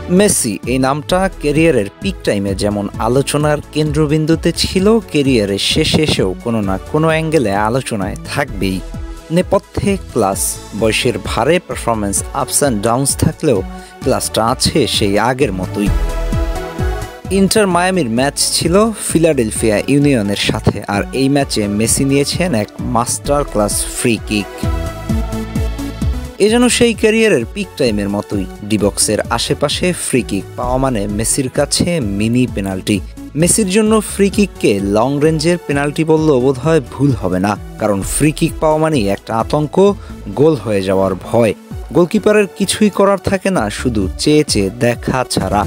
Messi এই নামটা ক্যারিয়ারের পিক টাইমে যেমন আলোচনার কেন্দ্রবিন্দুতে ছিল, ক্যারিয়ারের শেষে এসেও কোনো না কোনো অ্যাঙ্গেলে আলোচনায় থাকবেই। নেপথ্যে ক্লাস, বয়সের ভারে পারফরমেন্স আপস অ্যান্ড ডাউনস থাকলেও ক্লাসটা আছে সেই আগের মতোই। ইন্টার মায়ামির ম্যাচ ছিল ফিলাডেলফিয়া ইউনিয়নের সাথে, আর এই ম্যাচে মেসি নিয়েছেন এক মাস্টার ক্লাস ফ্রি কিক। এ যেন সেই ক্যারিয়ারের পিক টাইমের মতোই। ডিবক্সের আশেপাশে ফ্রি কিক পাওয়া মানে মেসির কাছে মিনি পেনাল্টি। মেসির জন্য ফ্রি কিককে লং রেঞ্জের পেনাল্টি বললেও বোধহয় ভুল হবে না, কারণ ফ্রি কিক পাওয়া মানেই একটা আতঙ্ক, গোল হয়ে যাওয়ার ভয়। গোলকিপারের কিছুই করার থাকে না, শুধু চেয়ে চেয়ে দেখা ছাড়া।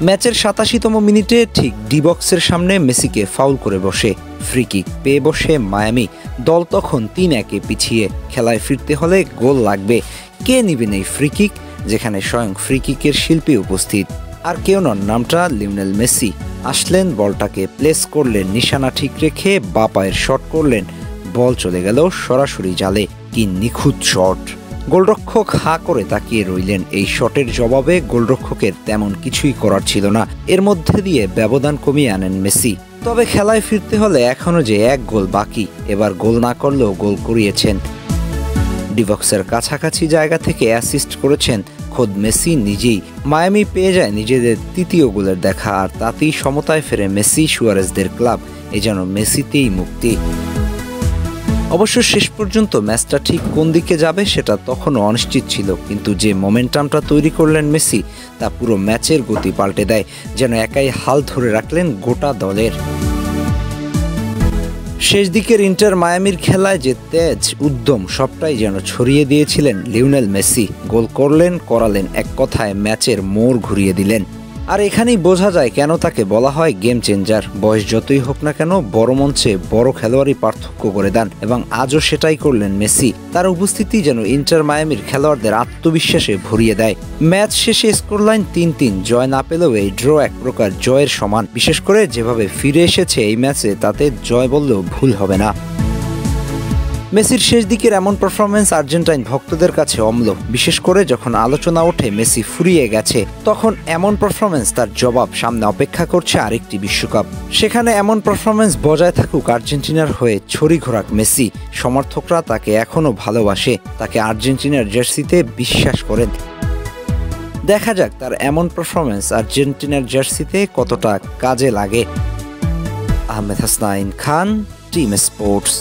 ম্যাচের 87তম মিনিটে ঠিক ডিবক্সের সামনে মেসিকে ফাউল করে বসে ফ্রি কিক পেয়ে বসে মায়ামি। দল তখন 3-1 পিছিয়ে। খেলায় ফিরতে হলে গোল লাগবে। কে নিবেন এই ফ্রি কিক, যেখানে স্বয়ং ফ্রি কিকের শিল্পী উপস্থিত? আর কেউ নন, নামটা লিওনেল মেসি। আসলেন, বলটাকে প্লেস করলেন, নিশানা ঠিক রেখে বাঁ পায়ের শট করলেন, বল চলে গেল সরাসরি জালে। কি নিখুঁত শট! গোলরক্ষক হা করে তাকিয়ে রইলেন। এই শটের জবাবে গোলরক্ষকের তেমন কিছুই করার ছিল না। এর মধ্যে দিয়ে ব্যবধান কমিয়ে আনেন মেসি। তবে খেলায় ফিরতে হলে এখনও যে এক গোল বাকি। এবার গোল না করলেও গোল করিয়েছেন। ডিবক্সের কাছাকাছি জায়গা থেকে অ্যাসিস্ট করেছেন খোদ মেসি নিজেই। মায়ামি পেয়ে যায় নিজেদের তৃতীয় গোলের দেখা, আর তাতেই সমতায় ফেরে মেসি সুয়ারেজদের ক্লাব। এ যেন মেসিতেই মুক্তি। অবশ্য শেষ পর্যন্ত ম্যাচটা ঠিক কোন দিকে যাবে সেটা তখনও অনিশ্চিত ছিল, কিন্তু যে মোমেন্টামটা তৈরি করলেন মেসি, তা পুরো ম্যাচের গতি পাল্টে দেয়। যেন একাই হাল ধরে রাখলেন গোটা দলের। শেষ দিকের ইন্টার মায়ামির খেলায় যে তেজ, উদ্যম সবটাই যেন ছড়িয়ে দিয়েছিলেন লিওনেল মেসি। গোল করলেন, করালেন, এক কথায় ম্যাচের মোড় ঘুরিয়ে দিলেন। আর এখানেই বোঝা যায় কেন তাকে বলা হয় গেম চেঞ্জার। বয়স যতই হোক না কেন, বড় মঞ্চে বড় খেলোয়াড়ই পার্থক্য করে দেন, এবং আজও সেটাই করলেন মেসি। তার উপস্থিতি যেন ইন্টার মায়ামির খেলোয়াড়দের আত্মবিশ্বাসে ভরিয়ে দেয়। ম্যাচ শেষে স্কোরলাইন 3-3। জয় না পেলেও এই ড্র এক প্রকার জয়ের সমান। বিশেষ করে যেভাবে ফিরে এসেছে এই ম্যাচে, তাতে জয় বললেও ভুল হবে না। মেসির শেষ দিকের এমন পারফরমেন্স আর্জেন্টাইন ভক্তদের কাছে অম্ল। বিশেষ করে যখন আলোচনা ওঠে মেসি ফুরিয়ে গেছে, তখন এমন পারফরমেন্স তার জবাব। সামনে অপেক্ষা করছে আরেকটি বিশ্বকাপ, সেখানে এমন পারফরমেন্স বজায় থাকুক আর্জেন্টিনার হয়ে ছড়ি ঘোরাক মেসি। সমর্থকরা তাকে এখনও ভালোবাসে, তাকে আর্জেন্টিনার জার্সিতে বিশ্বাস করেন। দেখা যাক তার এমন পারফরমেন্স আর্জেন্টিনার জার্সিতে কতটা কাজে লাগে। আহমেদ হাসনাইন খান, টিম স্পোর্টস।